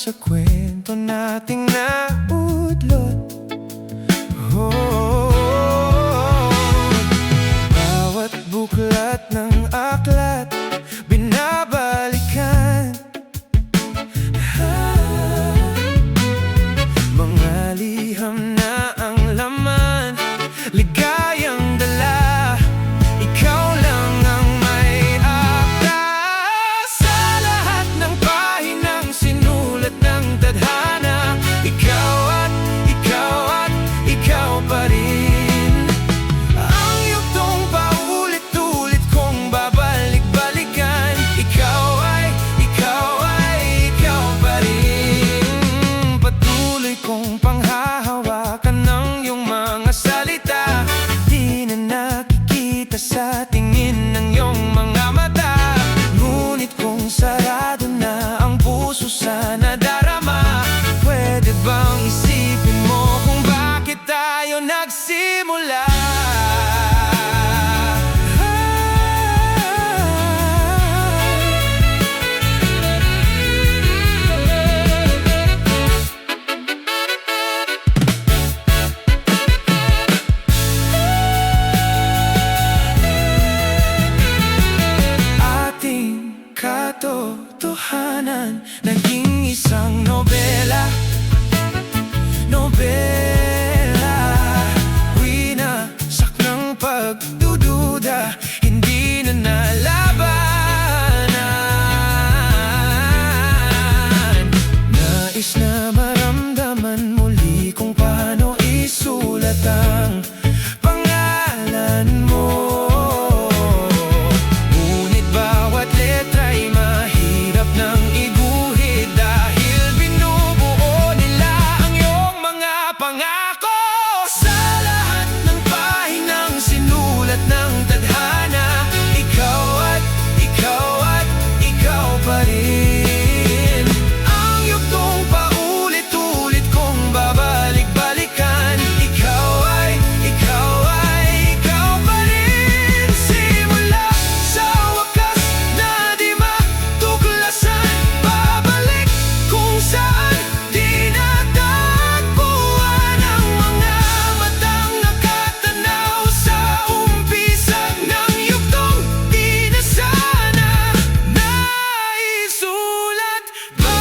sa kwento nating naudlot. Bawat buklat ng aklat binabalikan, mga liham na ang laman, ligayang dala. Ikaw lang ang may akda sa lahat ng pahinang sinulat ng tadhana. Ikaw at ikaw at ikaw pa rin. Ang yugtong paulit-ulit kong babalik-balikan. Ikaw ay ikaw pa rin. Patuloy kong panghahawakan ng iyong mga salita. Di na nakikita sa tingin ng iyong mga mata. Ngunit kung sarado na ang puso sa nadarama, pwede bang isipin mo kung bakit tayo nagsimula? Ating katotohanan naging isang nobela. Winasak ng pagdududa, hindi na nalabanan. Nais na maramdaman muli kung paano isulat ang pangalan mo. Ngunit bawat letra'y mahirap nang iguhit, dahil binubuo nila ang iyong mga pangako. Sa lahat ng pahinang sinulat ng tadhana, ikaw at ikaw at ikaw pa rin. Ang yugtong paulit-ulit kong babalik-balikan. Ikaw ay ikaw pa rin. Simula sa wakas na di matuklasan, babalik kung saan di natagpuan ang mga matang nakatanaw sa umpisa ng yugtong di na sana naisulat pa.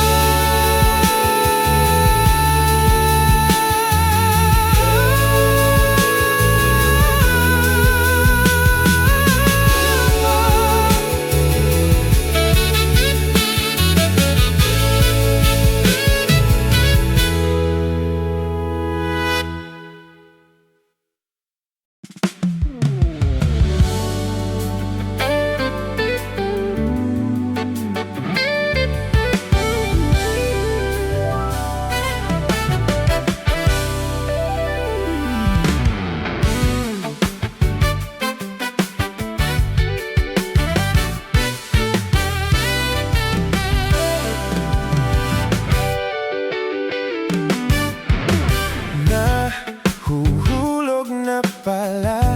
Nahuhulog na pala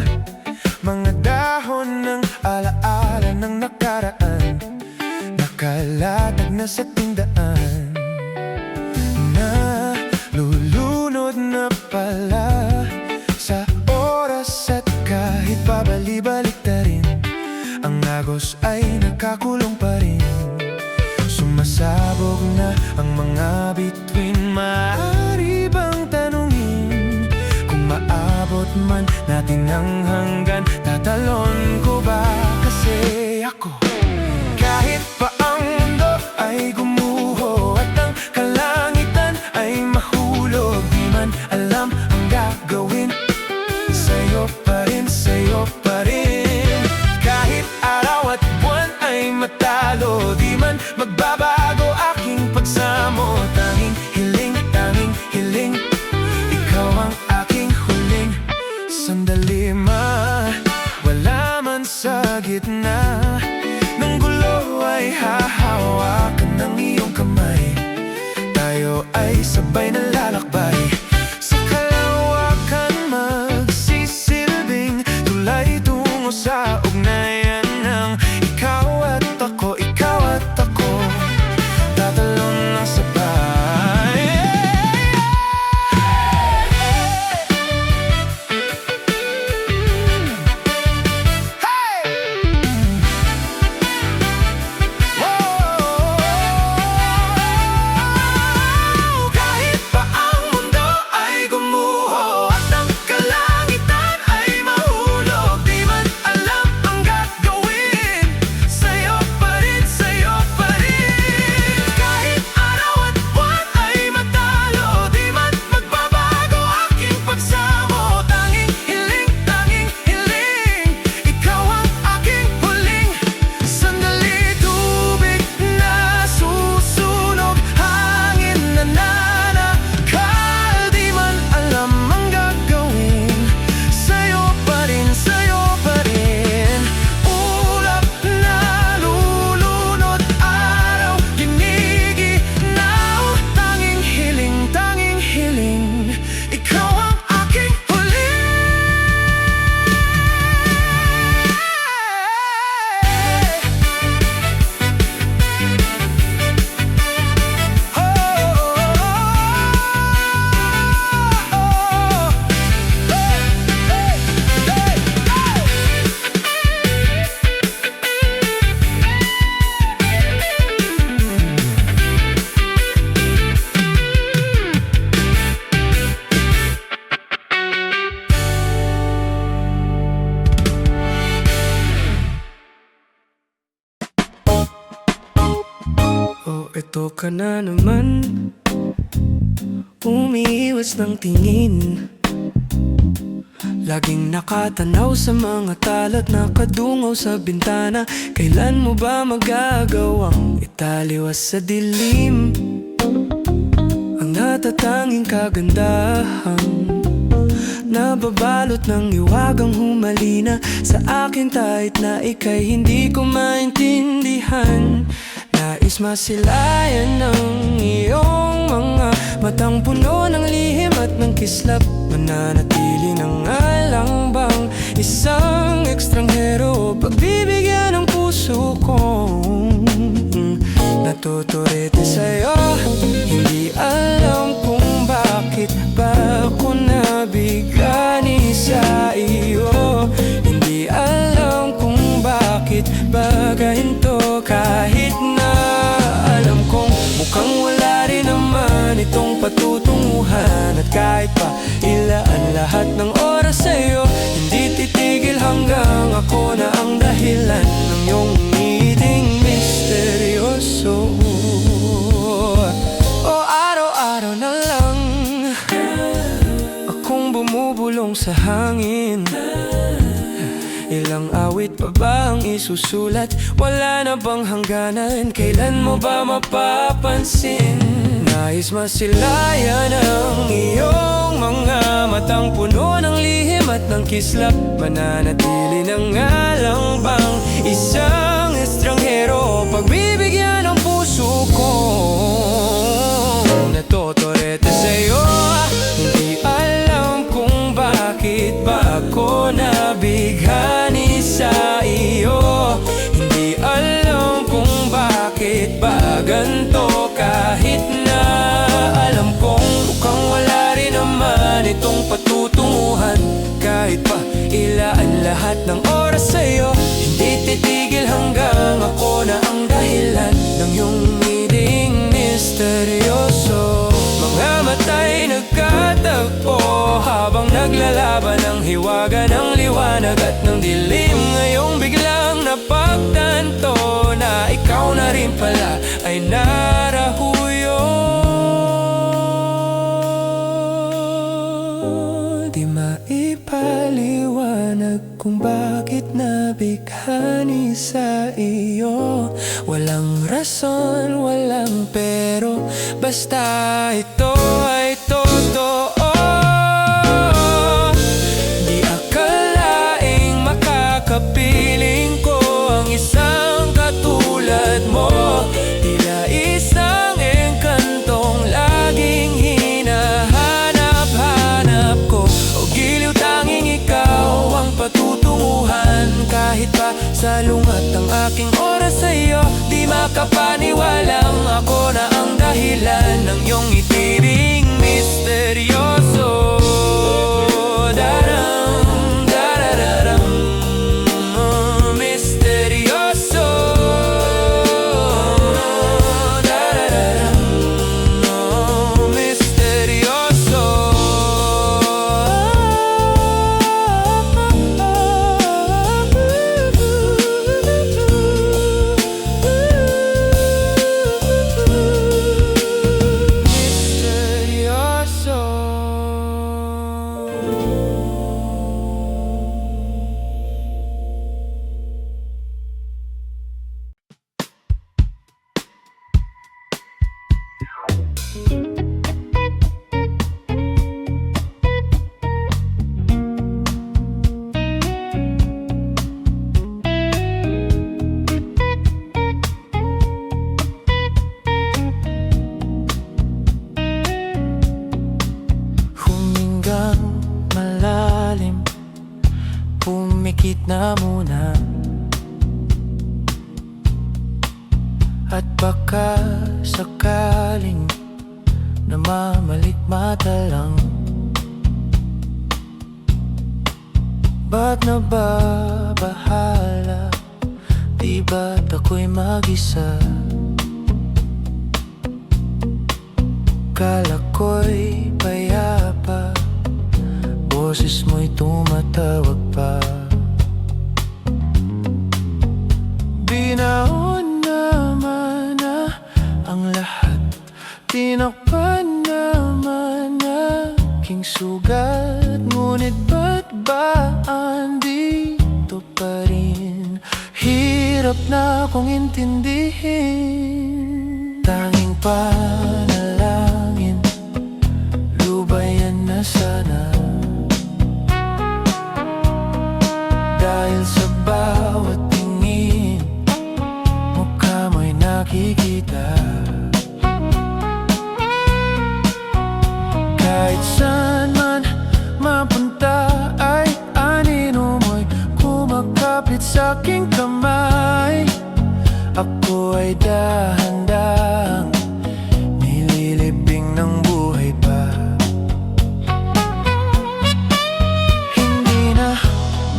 mga dahon ng alaala ng nakaraan, nakalatag na sa tindaan. Nalulunod na pala sa oras, at kahit pabali-balik na rin, ang agos ay nakakulong pa rin. Sumasabog na ang mga bituin, maaari bang tanungin kung maabot man natin ang hanggan? Tatalon ko ba kasi ako, kahit pa ang mundo ay gumuho at ang kalangitan ay mahulog, di man alam ang gagawin. Sa'yo pa rin, sa'yo pa rin. Kahit araw at buwan ay matalo, di man magbabago aking pagsamo. Tanging hiling, ikaw ang aking huling sandali. Wala man sa gitna ng gulo ay hahawakan ng iyong kamay. Tayo ay sabay na lalakbay sa kalawakan, magsisilbing tulay tungo sa ugnayan ng ikaw at ako, ikaw at ako. Tatalon lang sabay. Ganito ka na naman, umiiwas ng tingin. Laging nakatanaw sa mga tala't nakadungaw sa bintana. Kailan mo ba magagawang italiwas sa dilim ang natatanging kagandahan? Nababalot ng iwagang humalina sa akin kahit na ika'y hindi ko maintindihan. Nais masilayan ng iyong mga matang puno ng lihim at ng kislap. Mananatili ng alang bang isang ekstranghero, pagbibigyan ng puso kong natuturete sa'yo. Hindi alam kung bakit ba ako nabigani sa iyo. Hindi alam kung bakit ba ganito, kahit na alam kong mukhang wala rin naman itong patutunguhan. At kahit pa ilaan lahat ng oras sa'yo, hindi titigil hanggang ako na ang dahilan ng iyong ngiting misteryoso. O araw-araw na lang akong bumubulong sa hangin. Ilang awit pa ba ang isusulat? Wala na bang hangganan? Kailan mo ba mapapansin? Nais masilayan ang iyong mga matang puno ng lihim at ng kislap. Mananatili ng alang bang isang estranghero, pagbibigyan ng puso ko natotorete sa'yo. Hindi alam kung bakit ba ako nabighani sa iyo. Hindi alam kung bakit ba ganito, kahit na alam kong mukhang wala rin naman itong patutunguhan. Kahit pa ilaan lahat ng oras sa'yo, hindi titigil hanggang ako na ang dahilan ng iyong ngiting misteryoso. Mga matay nagkatagpo habang naglalaban ng hiwaga ng liwanag at ng dilim. Ngayong biglang napagtanto na ikaw na rin pala ay narahuyo. Di maipaliwanag kung bakit nabighani sa iyo. Walang rason, walang pero, basta ito ay totoo. Di akalaing makakapiling ko ang isang katulad mo. Tila isang engkantong laging hinahanap-hanap ko. O giliw tanging ikaw ang patutunguhan. Kahit pa salungat ang aking oras sa'yo, di makapaniwalang ako na ang dahilan ng iyong itiring misteryoso. Daram, darararam, misteryoso. Darararam, misteryoso. Malalim, pumikit na muna. At baka sakaling namamalikmata lang. Ba't nababahala? Di ba't ako'y mag-isa? Kala ko'y payapa, boses mo'y tumatawag pa. Binaon naman na ang lahat hirap na akong intindihin. Tanging panalangin, lubayan na sana. Dahil sa bawat tingin, mukha mo'y nakikita. Kahit saan man mapunta ay anino mo'y kumakapit sa aking kamay. Ako ay dahan-dahang nililibing ng buhay pa. Hindi na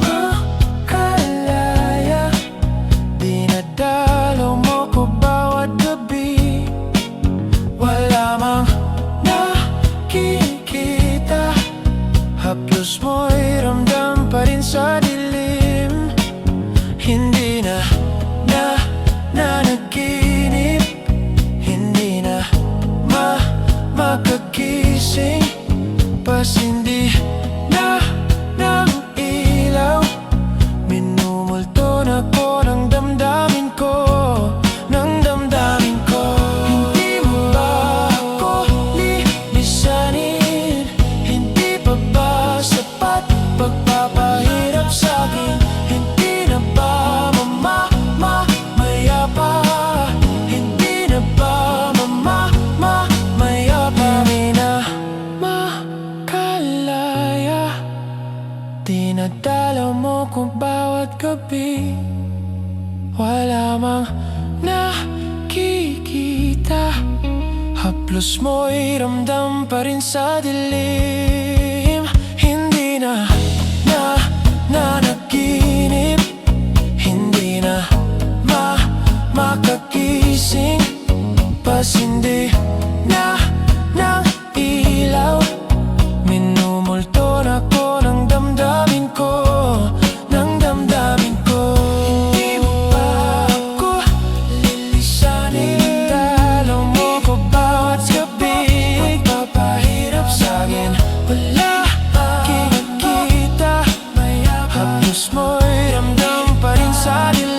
makalaya, dinadalaw mo ko bawat gabi. Wala mang nakikita, haplos mo'y ramdam pa rin sa dilim. Hindi na nanaginip, hindi na makagising, pasindi na ng ilaw. Minumulto na ko ng damdamin ko, ng damdamin ko. Hindi mo ba ako lilisanin? Hindi pa ba sapat pagpapahirap sa'kin? Hindi na ba mamaya pa? Hindi na ba mamaya pa? Hindi na makalaya, dinadalaw mo ko bawat gabi. Wala mang nakikita, haplos mo'y ramdam pa rin sa dilim. Hindi na nanaginip, hindi na makagising, pasindi na ng ilaw. Minumulto na ko ng damdamin ko, ng damdamin ko. Hindi mo ba ako lilisanin? Dalaw mo ko bawat gabi, pagpapahirap sa'kin. Wala nakikita, haplos mo'y ramdam pa rin sa dilim.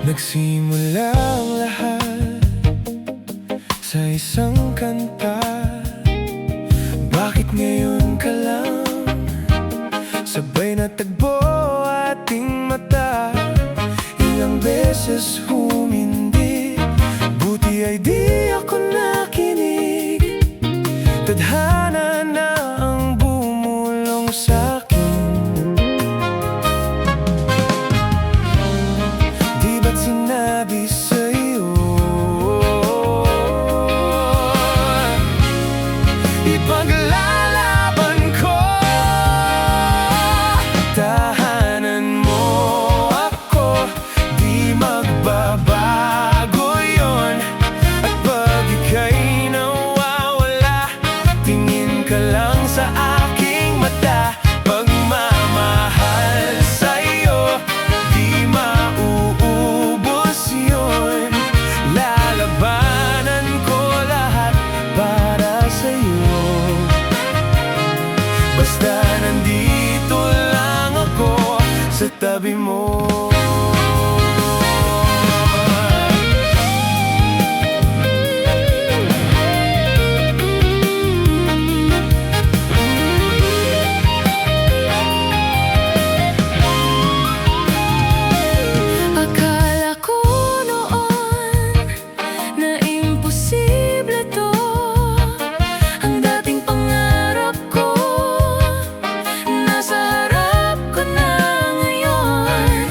Nagsimula ang lahat sa isang kanta. Bakit ngayon ka lang sabay natagpo ating mata? Ilang beses humindi, buti ay di ako nakinig. Tadhana na ang bumulong sa'kin. Di ba't sinabi sa'yo ipaglalaban ko? Tahanan mo ako, di magbabago yon. At pag ika'y nawawala, tingin ka lang sa aking mata. Pagmamahal sa'yo, di mauubos yun. Lalabanan ko lahat para sa'yo. Basta nandito lang ako sa tabi mo. Akala ko noon na imposible to, ang dating pangarap ko nasa harap ko na ngayon.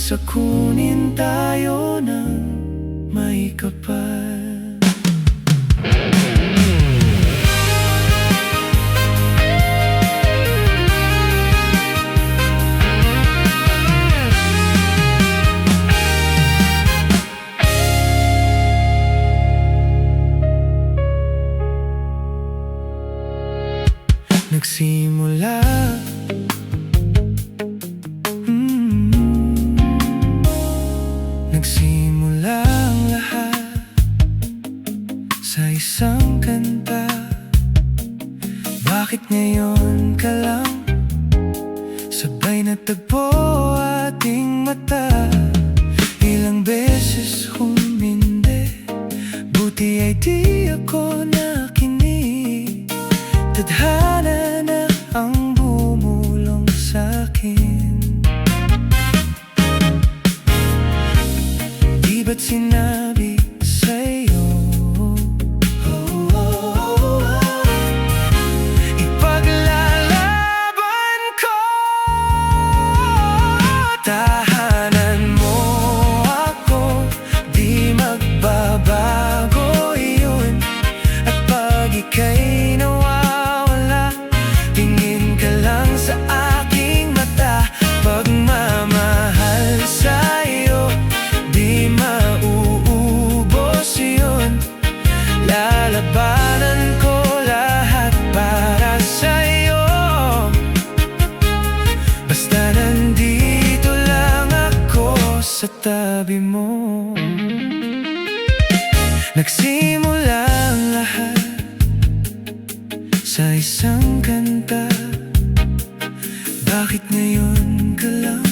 sa kunin tayo ng may kapal. Nagsimula Nagsimula ang lahat sa isang kanta. Bakit ngayon ka lang sabay natagpo ating mata? Ilang beses humindi, buti ay di ako nakinig. Tadhana na ang bumulong sa'kin. Di ba't sinabi sa'yo ipaglalaban ko? Tahanan mo ako, di magbabago yun. At pag ika'y nawawala, tingin ka lang sa aking mata. Pagmamahal sa'yo, di mauubos yun. Lalabanan ko lahat para sa'yo. Basta nandito lang ako sa tabi mo. Nagsimula ang lahat sa isang kanta. Bakit ngayon ka lang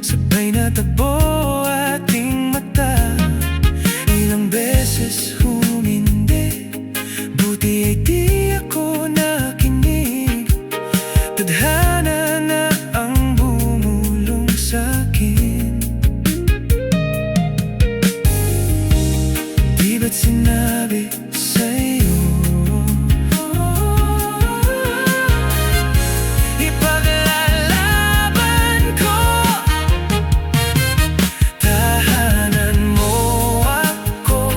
sabay natagpo ating mata? Ilang beses humindi, buti ay di ako nakinig. Tadhana na ang bumulong sa'kin. Di ba't sinabi sa'yo ipaglalaban ko? Tahanan mo ako,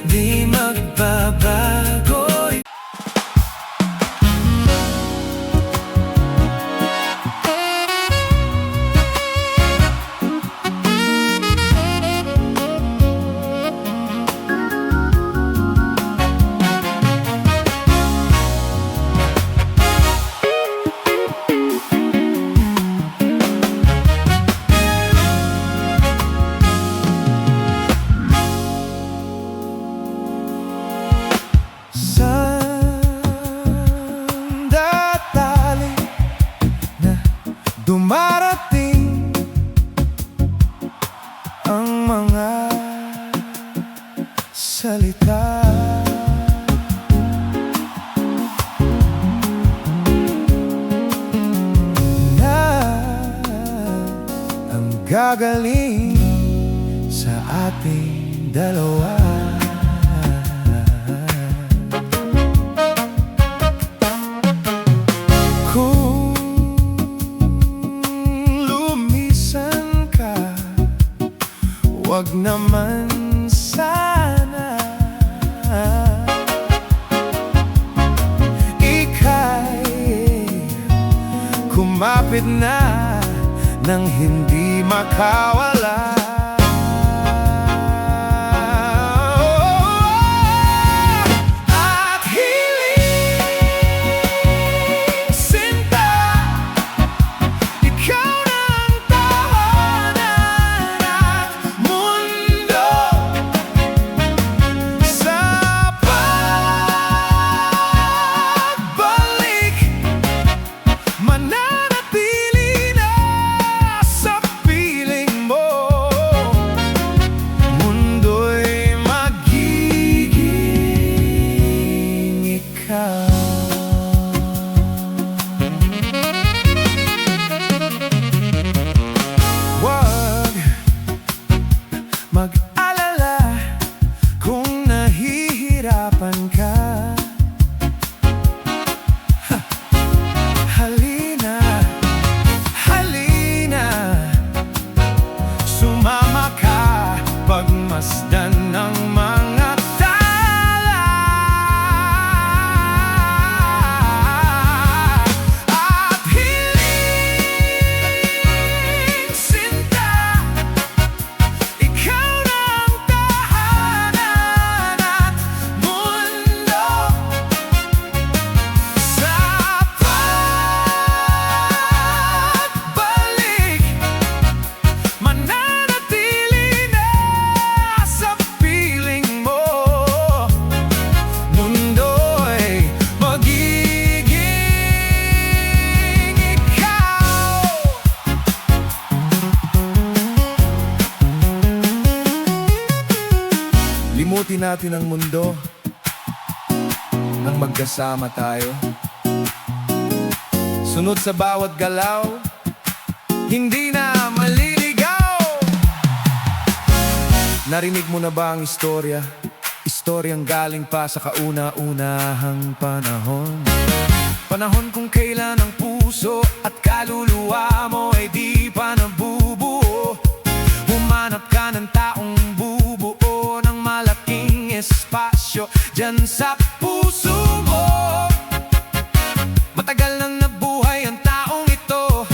di magbabago. Sandali na dumarating ang mga salita na ang gagaling sa ating dalawa. Kung lumisan ka, wag naman sana. Ika'y kumapit na nang hindi makawala. At hiling sinta, ikaw ng tahanan at mundo. Sa pagbalik, mananatili na sa piling mo. natin ang mundo nang magkasama tayo. Sunod sa bawat galaw, hindi na maliligaw. Narinig mo na ba ang istorya? Istoryang galing pa sa kauna-unahang panahon. Panahon kung kailan ang puso at kaluluwa mo ay di pa nabubuo. Humanap ka ng taong bubuo ng malaking espasyo dyan sa puso mo. Matagal nang nabuhay ang taong ito,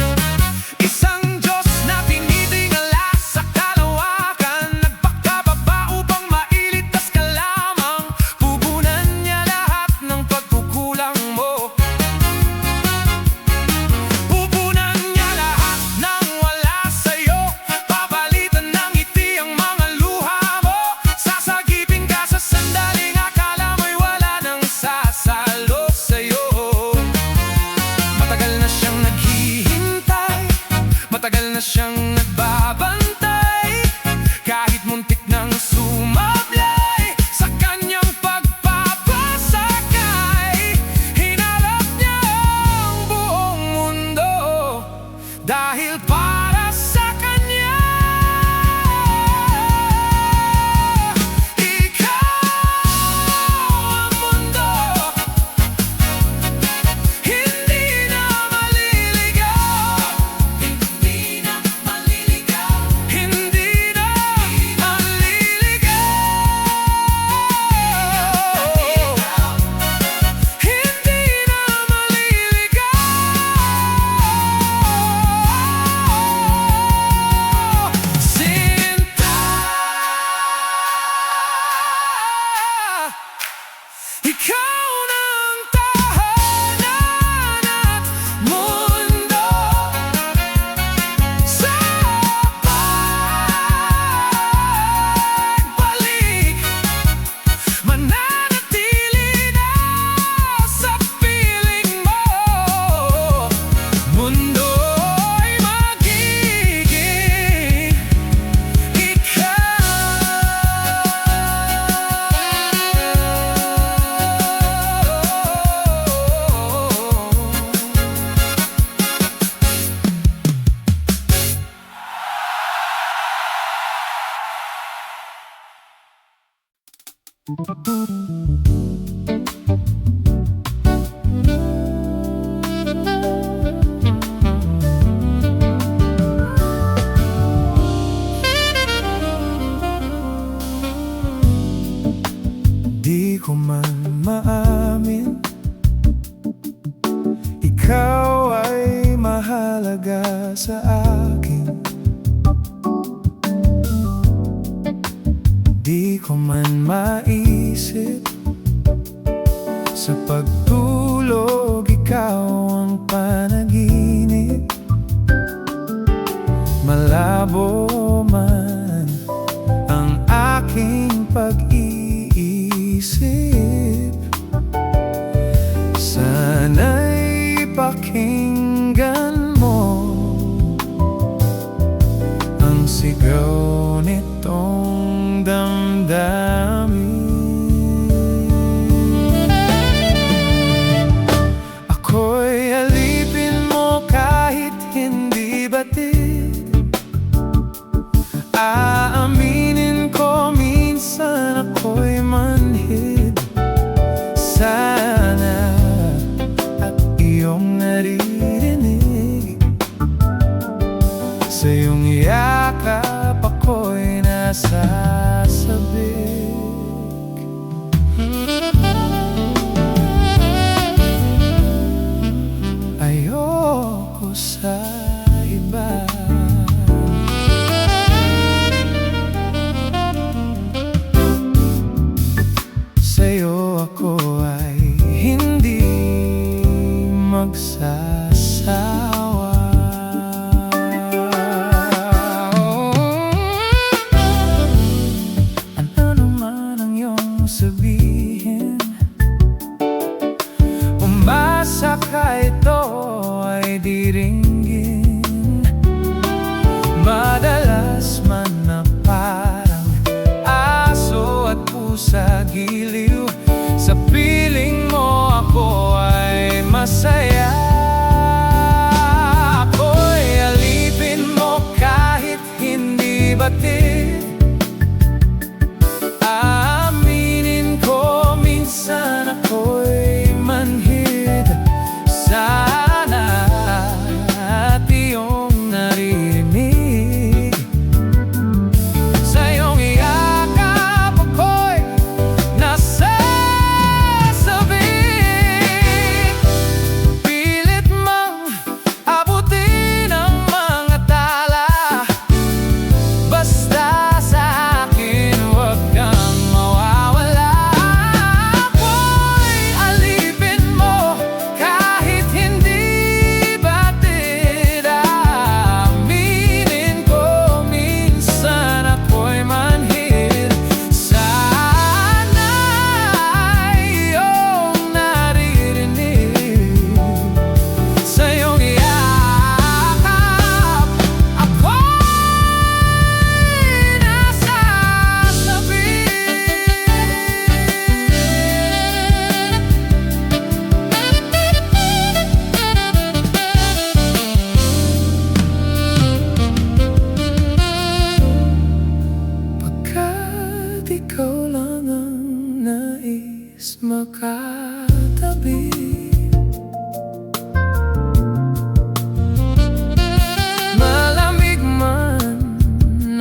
isang Diyos na tinitingala sa kalawakan. Nagpakababa upang mailitas ka lamang. Pupunan niya lahat ng pagkukulang mo. Pupunan niya lahat ng wala sa'yo. Papalitan ng ngiti ang mga luha mo. Sasagipin ka sa sandaling akala mo'y wala nang sasalo sa'yo. Matagal na siyang naghihintay, matagal na siyang nagbabantay. Kahit muntik nang sumablay sa kanyang pagpapasakay, hinarap niya ang buong mundo dahil para sa kanya. Ikaw ang mundo, hindi na maliligaw. Hindi na maliligaw. Hindi na maliligaw. Hindi na maliligaw. Sinta, ikaw ng tahanan at mundo. Sa pagbalik, mananatili na sa piling mo. Mundo'y magiging Di ko man maamin, ikaw ay mahalaga sa akin. Di ko man maisip, sa pagtulog ikaw ang panaginip. Malabo man ang aking pag-iisip, sana'y pakinggan mo ang sigaw nitong damdamin. Ako'y alipin mo kahit hindi batid. Aaminin ko minsan ako'y manhid. Sana at iyong naririnig, sa iyong yakap ako'y nasasabik. Ayoko sa iba. Sa'yo ako ay hindi magsasawa. Ano naman ang iyong sabihin, umasa ka ito ay diringgin. Madalas man na parang aso at pusa makatabi. Malamig man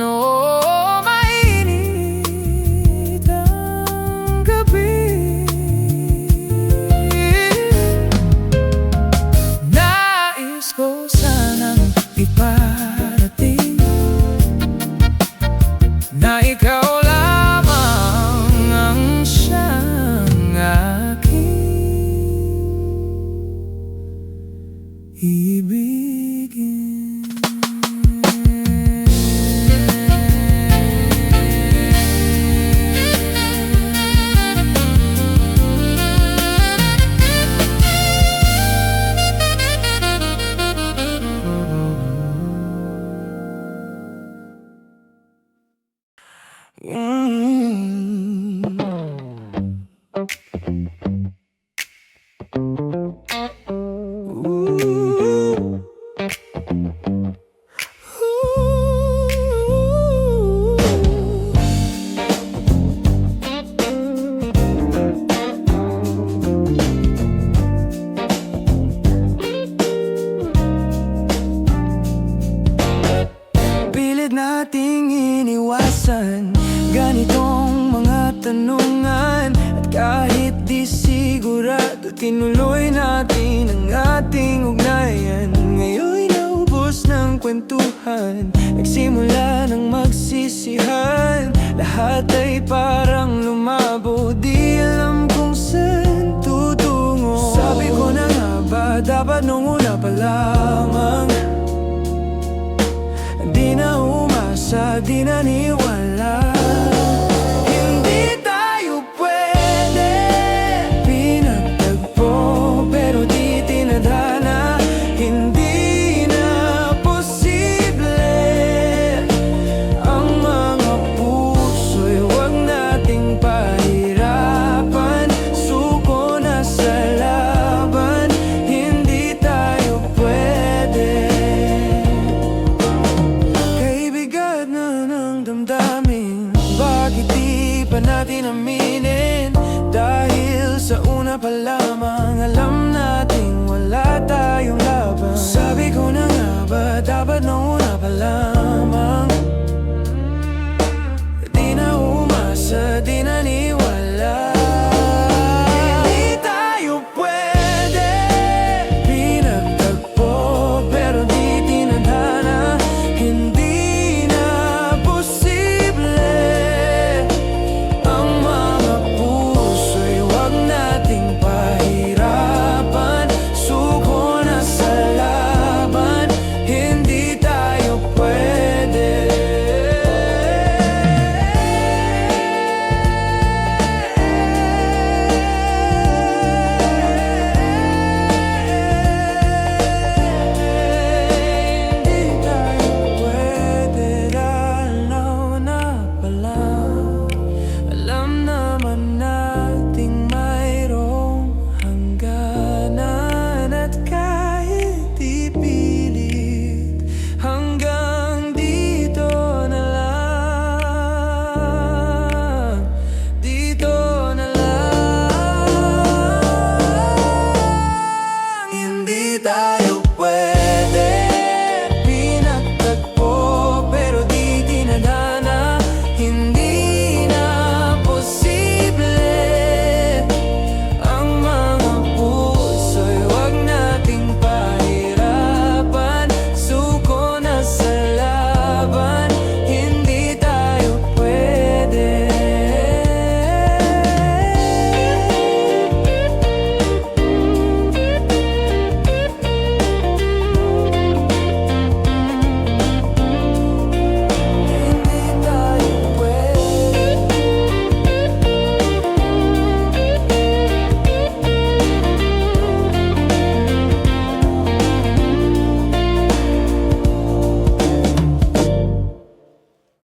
o mainit ang gabi, nais ko sanang iparating na ikaw lamang ang siyang aking ibigin. Pilit nating iniwasan ganitong mga tanungan, at kahit di sigurado, tinuloy natin ang ating ugnayan. Ngayon'y naubos ng kwentuhan, nagsimula ng magsisihan. Lahat ay parang lumabo, di alam kung saan tutungo. Sabi ko na nga ba, dapat nung una pa lamang di na umasa, di naniwala. Hindi tayo pwede pinagtagpo, pero di tinadhana. Hindi na posible ang mga puso'y huwag nating pahirapan. Suko na sa laban, hindi tayo pwede. Kaibigan na ng damdamin, bakit di pa natin aminin? Dahil sa una pa lamang alam